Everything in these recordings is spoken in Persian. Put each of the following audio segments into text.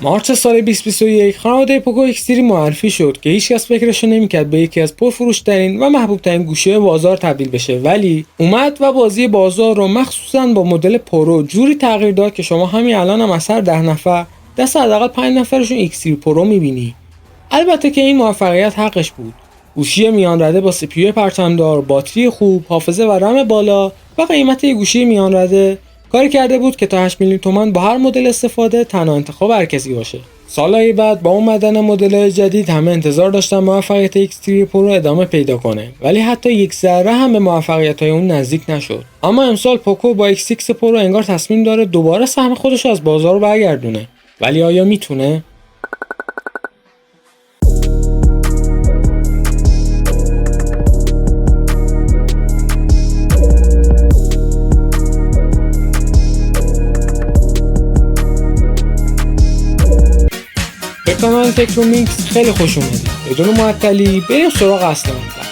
مارس سال 2021 خانواده پوکو X3 معرفی شد که هیچکس فکرشو نمیکرد به یکی از پرفروش‌ترین و محبوب‌ترین گوشی بازار تبدیل بشه، ولی اومد و بازی بازار رو مخصوصاً با مدل پرو جوری تغییر داد که شما همین الان هم از هر 10 نفر دست حداقل 5 نفرشون X3 پرو می‌بینی. البته که این موفقیت حقش بود. گوشی میان رده با CPU پرچمدار، باتری خوب، حافظه و رم بالا و قیمت یه گوشی میان رده کاری کرده بود که تا 8 میلیون تومان با هر مدل استفاده تنها انتخاب هر کسی باشه. سالهای بعد با اومدن مدل‌های جدید همه انتظار داشتن موفقیت X3 پرو ادامه پیدا کنه، ولی حتی یک ذره هم به موفقیت‌های اون نزدیک نشد. اما امسال پوکو با X6 پرو انگار تصمیم داره دوباره سهم خودش از بازار برگردونه. ولی آیا میتونه؟ به کانال تکنومیکس خیلی خوش اومدید. بدون معطلی بریم سراغ اصل مطلب.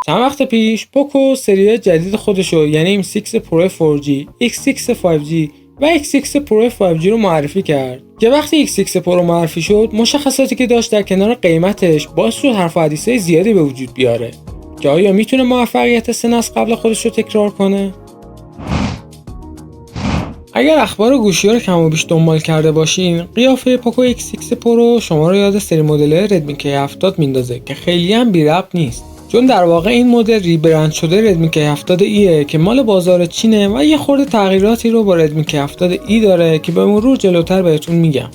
چند وقت پیش پوکو سری جدید خودشو یعنی M6 پرو 4G، X6 5G و X6 پرو 5G رو معرفی کرد که وقتی X6 پرو معرفی شد مشخصاتی که داشت در کنار قیمتش باعث شد حرف و حدیثای زیادی به وجود بیاره که آیا میتونه موفقیت سه نسل قبل خودش رو تکرار کنه؟ اگر اخبار گوشی رو کم و بیش دنبال کرده باشین، قیافه پوکو X6 پرو شما رو یاد سری مدل ردمی K70 میندازه که خیلی هم بی ربط نیست، چون در واقع این مدل ریبرند شده ردمی K70 ایه که مال بازار چینه و یه خورده تغییراتی رو با ردمی K70 ای داره که به مرور جلوتر بهتون میگم.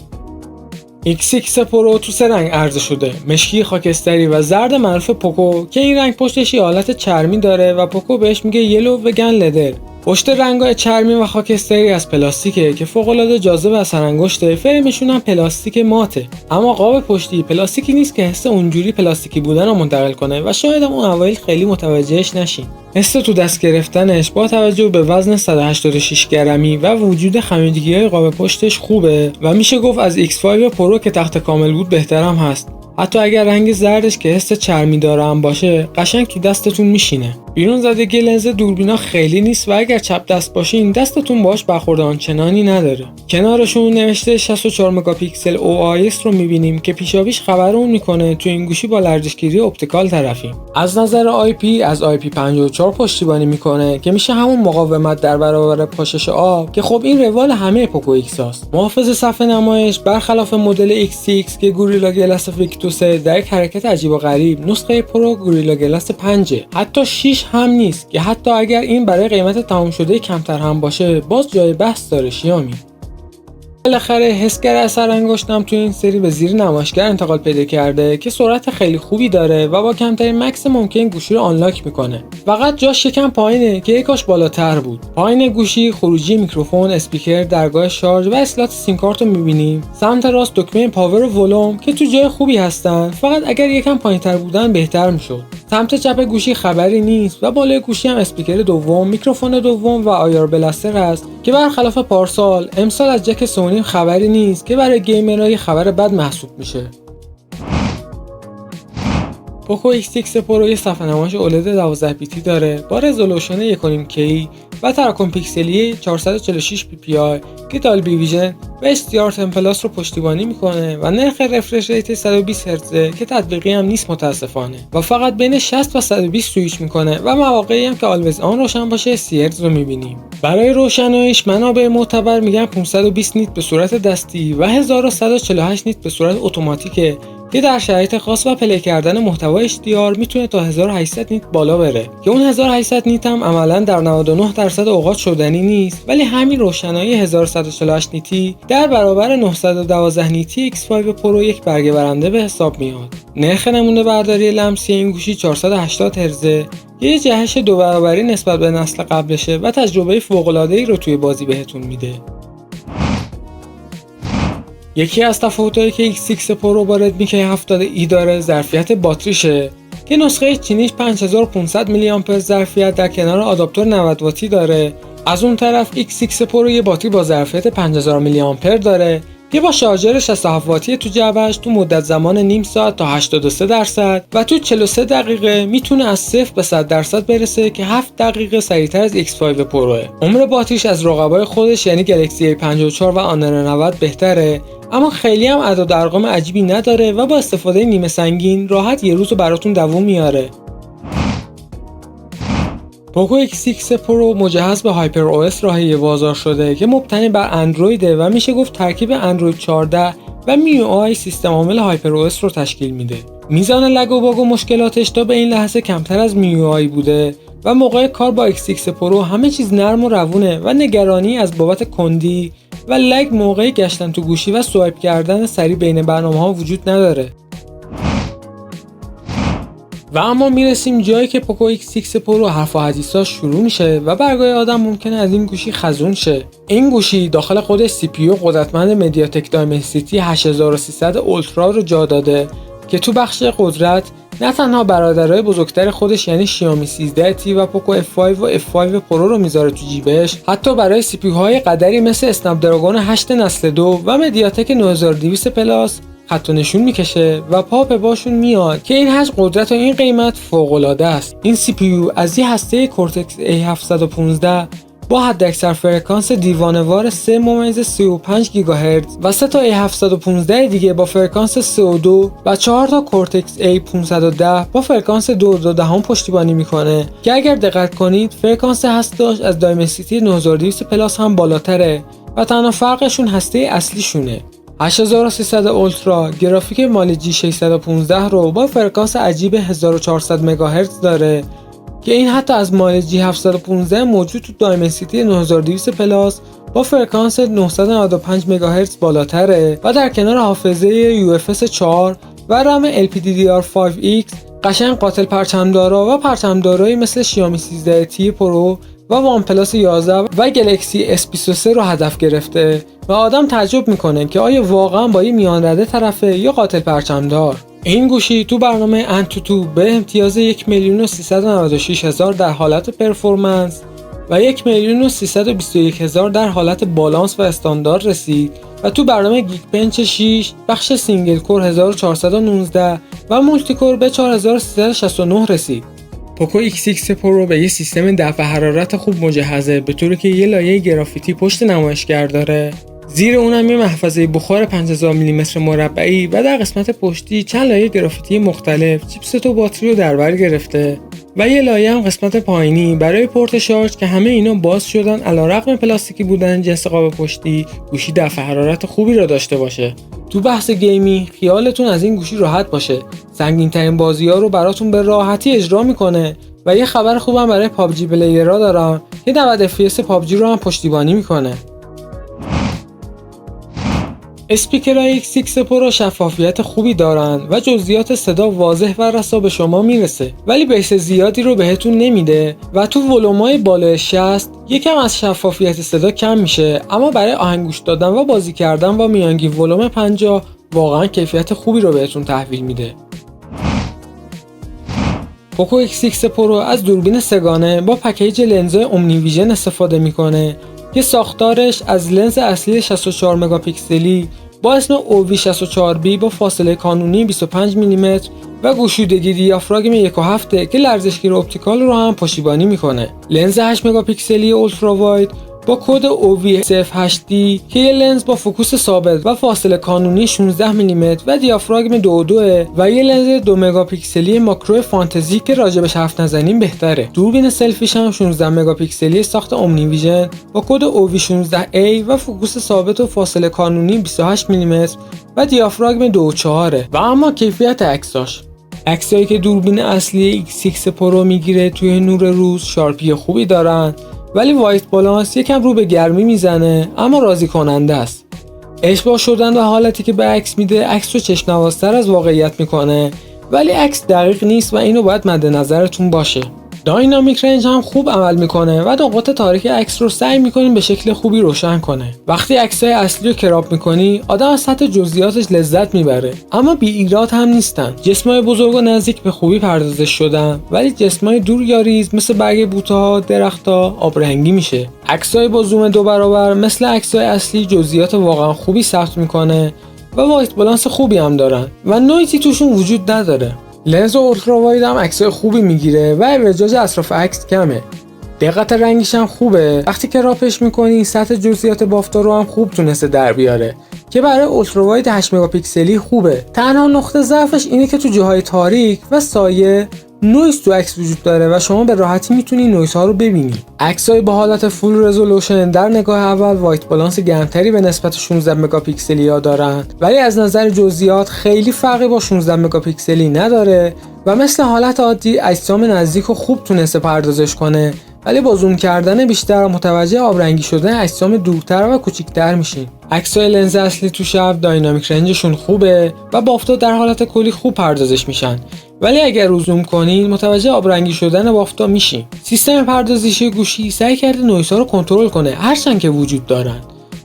X6 پرو تو سه رنگ عرضه شده، مشکی، خاکستری و زرد معروف پوکو که این رنگ پشتش یه حالت چرمی داره و پوکو بهش میگه یلو وگن لدر. پشت رنگای چرمی و خاکستری از پلاستیکه که فوق‌العاده جاذب اثر انگشته، فرمشون هم پلاستیک ماته، اما قاب پشتی پلاستیکی نیست که حس اونجوری پلاستیکی بودن رو منتقل کنه و شاید اون اوایل خیلی متوجهش نشین. حس تو دست گرفتنش با توجه به وزن 186 گرمی و وجود خمیدگی‌های قاب پشتش خوبه و میشه گفت از X5 پرو که تخت کامل بود بهترم هست. حتی اگر رنگ زردش که حس چرمی داره هم باشه قشنگ تو دستتون میشینه. بیرون زدگی لنز دوربینا خیلی نیست و اگر چپ دست باشین دستتون باهاش برخورد آنچنانی نداره. کنارشون نوشته 64 مگاپیکسل OIS رو میبینیم که پیشاپیش خبرمون میکنه تو این گوشی با لرزشگیری اپتیکال طرفیم. از نظر IP از IP54 پشتیبانی میکنه که میشه همون مقاومت در برابر پاشش آب که خب این روال همه پوکو X هاست. محافظ صفحه نمایش برخلاف مدل X6 که گوریلا گلاس ویکتوس در یک حرکت عجیب و غریب نسخه پرو گوریلا گلاس 5 حتی 6 هم نیست که حتی اگر این برای قیمت تمام شده کمتر هم باشه باز جای بحث داره شیائومی. بالاخره حسگر اثر انگشتم تو این سری به زیر نمایشگر انتقال پیدا کرده که سرعت خیلی خوبی داره و با کمترین مکس ممکن گوشی رو آنلاک میکنه. فقط جاش یکم پایینه که یکاش بالاتر بود. پایین گوشی خروجی میکروفون، اسپیکر، درگاه شارژ و اسلات سیم کارت رو میبینیم. سمت راست دکمه پاور و ولوم که تو جای خوبی هستن، فقط اگر یکم پایینتر بودن بهتر میشد. سمت چپ گوشی خبری نیست و بالای گوشی هم اسپیکر دوم، میکروفون دوم و آیار بلاستر هست که برخلاف پارسال امسال از جک سونی خبری نیست که برای گیمرها خبر بد محسوب میشه. پوکو X6 پرو یه صفحه نمایش OLED 12 بیتی داره با رزولوشن 1.5K و تراکم پیکسلی 446 ppi که دالبی ویژن و HDR10 پلاس رو پشتیبانی میکنه و نرخ رفرش ریت 120 هرتزه که تطبیقی هم نیست متاسفانه و فقط بین 60 و 120 سویچ میکنه و مواقعی هم که آلویز آن روشن باشه 30 هرتز رو میبینیم. برای روشناییش منابع معتبر میگن 520 نیت به صورت دستی و 1148 نیت به صورت اتوماتیکه که در شرایط خاص و پلی کردن محتوا HDR میتونه تا 1800 نیت بالا بره که اون 1800 نیت هم عملاً در 99% اوقات شدنی نیست، ولی همین روشنایی 1148 نیتی در برابر 912 نیتی X5 پرو یک برگه برنده به حساب میاد. نرخ نمونه برداری لمسی این گوشی 480 هرتزه که یه جهش 2 برابری نسبت به نسل قبلشه و تجربه فوق‌العاده‌ای رو توی بازی بهتون میده. یکی از تفاوتایی که X6 پرو با ردمی K70 داره ظرفیت باتریشه که نسخه چینیش 5500 میلی آمپر ظرفیت در کنار آداپتور 90 واتی داره. از اون طرف X6 پرو یه باتری با ظرفیت 5000 میلی آمپر داره که با شارژر 67 واتی تو جعبه‌اش تو مدت زمان نیم ساعت تا 83% و تو 43 دقیقه میتونه از 0 به 100% برسه که 7 دقیقه سریعتر از X5 پروه. عمر باتریش از رقبای خودش یعنی گلکسی A54 و آنر 90 بهتره، اما خیلی هم اعداد و ارقام عجیبی نداره و با استفاده نیمه سنگین راحت یه روزو براتون دووم میاره. پوکو X6 پرو مجهز به هایپر او اس راهی بازار شده که مبتنی بر اندرویده و میشه گفت ترکیب اندروید 14 و میو آی سیستم عامل هایپر او اس رو تشکیل میده. میزان لگ و باگ و مشکلاتش تا به این لحظه کمتر از میو آی بوده و موقع کار با X6 پرو همه چیز نرم و روونه و نگرانی از بابت کندی و لگ موقع گشتن تو گوشی و سوایپ کردن سریع بین برنامه‌ها وجود نداره. و اما میرسیم جایی که پوکو X6 پرو حرف و حدیثاش شروع میشه و برگای آدم ممکنه از این گوشی خزون شه. این گوشی داخل خودش سی پی یو قدرتمند مدیاتک دایمنسیتی 8300 اولترا رو جا داده که تو بخش قدرت نه تنها برادرای بزرگتر خودش یعنی شیائومی 13T و پوکو F5 و F5 پرو رو میذاره تو جیبش، حتی برای سی پی یو های قدری مثل اسنپ دراگون 8 نسل 2 و مدیاتک 9200 پلاس خط و نشون میکشه و پا به باشون میاد که این حجم قدرت و این قیمت فوق العاده است. این سی پی یو از یه هسته کورتکس A715 با حداکثر فرکانس دیوانه‌وار 3.35 گیگاهرتز و 3 تا A715 دیگه با فرکانس 32 و 4 تا کورتکس A510 با فرکانس 2.2 پشتیبانی میکنه که اگر دقت کنید فرکانس هستش از دایمنسیتی 9200 پلاس هم بالاتره و تنها فرقشون هسته اصلیشونه. 8300 اولترا گرافیک مال G615 رو با فرکانس عجیب 1400 مگاهرتز داره که این حتی از مال G715 موجود تو دایمنسیتی 9200 پلاس با فرکانس 995 مگاهرتز بالاتره و در کنار حافظه UFS 4 و رم LPDDR5X قشنگ قاتل پرچمدارا و پرچمدارایی مثل شیائومی 13T پرو و وان پلاس 11 و گلکسی S23 رو هدف گرفته و آدم تعجب میکنه که آیا واقعا با یه میان رده طرفه یا قاتل پرچمدار. این گوشی تو برنامه انتوتو به امتیاز 1,396,000 در حالت پرفورمنس و 1,321,000 در حالت بالانس و استاندارد رسید و تو برنامه گیگ بنچ 6 بخش سینگل کور 1419 و مولتی کور به 4369 رسید. پوکو X6 پرو به یه سیستم دفع حرارت خوب مجهزه به طوری که یه لایه گرافیتی پشت نمایشگر داره. زیر اونم یه محفظه بخار 5000 میلیمتر مربعی و در قسمت پشتی چند لایه گرافیتی مختلف چیپست و باتری رو در بر گرفته و یه لایه هم قسمت پایینی برای پورت شارژ که همه اینا باز شدن علیرغم پلاستیکی بودن جنس قاب پشتی گوشی دفع حرارت خوبی رو داشته باشه. تو بحث گیمی خیالتون از این گوشی راحت باشه، سنگین ترین بازی‌ها رو براتون به راحتی اجرا میکنه و یه خبر خوبم برای پابجی پلیرها دارم که 90 FPS پابجی رو هم پشتیبانی میکنه. اسپیکرهای X6 پرو شفافیت خوبی دارن و جزئیات صدا واضح و رسا به شما میرسه ولی بیس زیادی رو بهتون نمیده و تو ولوم‌های بالای 60 یکم از شفافیت صدا کم میشه، اما برای آهنگ گوش دادن و بازی کردن با میانگین ولوم 50 واقعا کیفیت خوبی رو بهتون تحویل میده. پوکو X6 پرو از دوربین سه‌گانه با پکیج لنزهای اومنی ویژن استفاده میکنه که ساختارش از لنز اصلی 64 مگاپیکسلی با اسم OV64B با فاصله کانونی 25 میلیمتر و گشودگی دیافراگم 1.7 که لرزشگیر اپتیکال رو هم پشتیبانی میکنه. لنز 8 مگاپیکسلی اولترا واید با کد OV08D که یه لنز با فوکوس ثابت و فاصله کانونی 16 میلیمتر و دیافراگم 2.2 و یه لنز 2 مگاپیکسلی ماکرو فانتزی که راجبش حرف نزنیم بهتره. دوربین سلفیش هم 16 مگاپیکسلی ساخت اومنی ویژن با کد OV16A و فوکوس ثابت و فاصله کانونی 28 میلیمتر و دیافراگم 2.4 و اما کیفیت عکساش، عکسایی که دوربین اصلی X6 پرو میگیره توی نور روز شارپی خوبی دارن ولی وایت بالانس یکم رو به گرمی میزنه اما راضی کننده است. اشباع شدن و حالتی که به عکس میده عکس رو چشم نوازتر از واقعیت میکنه ولی عکس دقیق نیست و اینو باید مد نظرتون باشه. داینامیک رنج هم خوب عمل میکنه و نقاط تاریک عکس رو سعی میکنیم به شکل خوبی روشن کنه. وقتی عکسای اصلی رو کراپ میکنی آدم از سطح جزئیاتش لذت میبره، اما بی ایراد هم نیستن. جسمای بزرگ و نزدیک به خوبی پردازش شدن، ولی جسمای دور یا ریز مثل برگ بوته‌ها، درخت‌ها آبرنگی میشه. عکسای با زوم 2 برابر مثل عکسای اصلی جزئیات واقعا خوبی ثبت میکنه و وایت بالانس خوبی هم دارن و نویزی توشون وجود نداره. لنز اولترا واید هم عکسای خوبی میگیره و اوجاج اطراف عکس کمه. دقت رنگیش هم خوبه. وقتی که راپش میکنی سطح جزئیات بافتا رو هم خوب تونسته در بیاره که برای اولترا واید 8 مگاپیکسلی خوبه. تنها نقطه ضعفش اینه که تو جاهای تاریک و سایه نویز تو عکس وجود داره و شما به راحتی میتونی نویز ها رو ببینی. عکسای با حالت فول رزولوشن در نگاه اول وایت بالانس گرمتری به نسبت 16 مگاپیکسلی ها دارن، ولی از نظر جزئیات خیلی فرقی با 16 مگاپیکسلی نداره و مثل حالت عادی اجسام نزدیک رو خوب تونسته پردازش کنه، ولی با زوم کردن بیشتر متوجه آبرنگی شدن اجسام دورتر و کوچیک‌تر میشین. عکسای لنز اصلی تو شب داینامیک رنجشون خوبه و بافتا در حالت کلی خوب پردازش میشن، ولی اگر رو زوم کنین متوجه آبرنگی شدن بافتا میشین. سیستم پردازشی گوشی سعی کرده نویزها رو کنترل کنه هرچند که وجود دارن،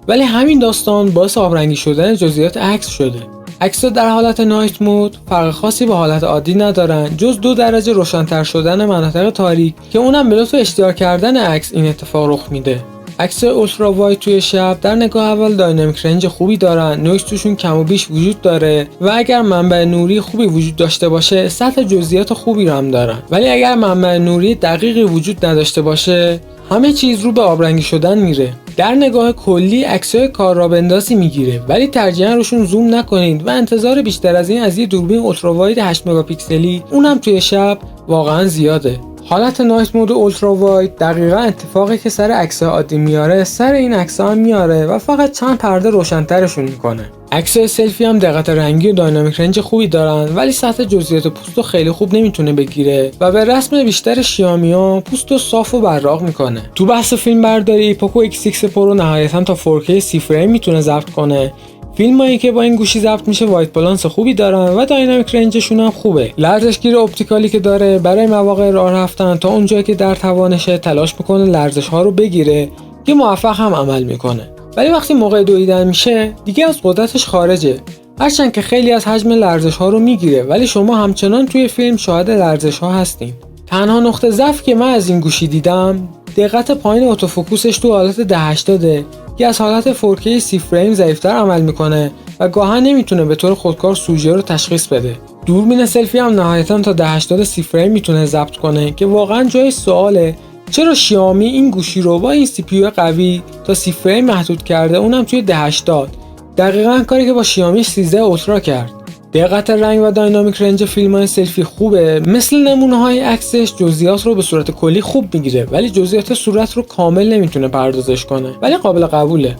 ولی همین داستان باعث آبرنگی شدن جزئیات عکس شده. عکس‌ها در حالت نایت مود فرق خاصی با حالت عادی ندارن جز 2 درجه روشن‌تر شدن مناطق تاریک که اونم به لطف اشتراک کردن عکس این اتفاق رخ میده. عکس اولترا واید توی شب در نگاه اول داینامیک رنج خوبی دارن، نویز توشون کم و بیش وجود داره و اگر منبع نوری خوبی وجود داشته باشه سطح جزئیات خوبی رو هم دارن، ولی اگر منبع نوری دقیقی وجود نداشته باشه همه چیز رو به آبرنگی شدن میره. در نگاه کلی عکسای کار را بندازی میگیره، ولی ترجیحاً روشون زوم نکنید و انتظار بیشتر از این از یه دوربین اولترا واید 8 مگاپیکسلی اونم توی شب واقعا زیاده. حالت نایت مود اولترا واید دقیقاً اتفاقی که سر عکس‌ها عادی میاره سر این عکس‌ها هم میاره و فقط چند پرده روشن‌ترشون میکنه. عکس‌های سلفی هم دقت رنگی و داینامیک رنج خوبی دارن، ولی سطح جزئیات پوستو خیلی خوب نمیتونه بگیره و به رسم بیشتر شیائمی‌ها پوستو صاف و براق میکنه. تو بحث فیلم برداری پوکو X6 پرو نهایتاً تا 4K 30 فریم میتونه ضبط کنه. فیلمایی که با این گوشی ضبط میشه وایت بالانس خوبی دارن و داینامیک رنجشون هم خوبه. لرزشگیر اپتیکالی که داره برای مواقع راه رفتن تا اونجایی که در توانشه تلاش میکنه لرزش ها رو بگیره که موفق هم عمل میکنه، ولی وقتی موقع دویدن میشه دیگه از قدرتش خارجه. هرچند که خیلی از حجم لرزش ها رو میگیره ولی شما همچنان توی فیلم شاهد لرزش ها هستین. تنها نقطه ضعف که من از این گوشی دیدم دقت پایین اتوفوکوسش تو حالت 1080 که از حالت 4K 30 فریم ضعیف‌تر عمل میکنه و گاهن نمیتونه به طور خودکار سوژه رو تشخیص بده. دوربین سلفی هم نهایتاً تا 1080 30 فریم میتونه ضبط کنه که واقعا جای سواله چرا شیائمی این گوشی رو با این CPU قوی تا 30 فریم محدود کرده، اونم توی 1080. دقیقاً کاری که با شیائمی 13 اولترا کرد. دقت رنگ و داینامیک رنج فیلم‌های سلفی خوبه، مثل نمونه‌های عکسش جزئیات رو به صورت کلی خوب میگیره ولی جزئیات صورت رو کامل نمیتونه پردازش کنه، ولی قابل قبوله.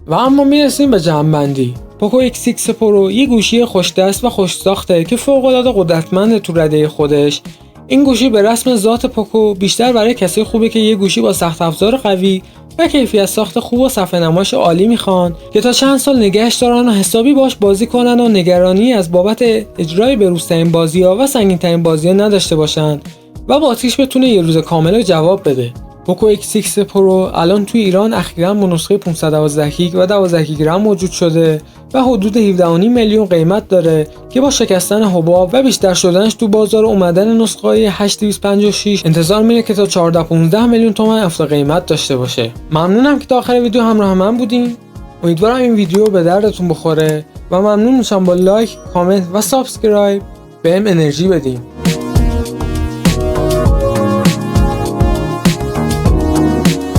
و اما میرسیم به جمع‌بندی. پوکو X6 پرو یه گوشی خوش دست و خوش ساخته که فوق‌العاده قدرتمند تو رده خودش. این گوشی به رسم ذات پوکو بیشتر برای کسی خوبه که یه گوشی با سخت افزار قوی و کیفیت ساخت خوب و صفحه نمایش عالی میخوان که تا چند سال نگهش دارن و حسابی باش بازی کنن و نگرانی از بابت اجرای بروزترین بازی‌ها و سنگین‌ترین بازی‌ها نداشته باشن و باتریش بتونه یه روز کامل جواب بده. پوکو X6 پرو الان توی ایران اخیراً با نسخه 512 گیگ و 12 گیگ رم موجود شده و حدود 17.5 میلیون قیمت داره که با شکستن حباب و بیشتر شدنش تو بازار و اومدن نسخه‌های 8256 انتظار میره که تا 14-15 میلیون تومان افت قیمت داشته باشه. ممنونم که تا آخر ویدیو همراه من بودین. امیدوارم این ویدیو به دردتون بخوره و ممنون میشم با لایک، کامنت و سابسکرایب بهم انرژی بدین.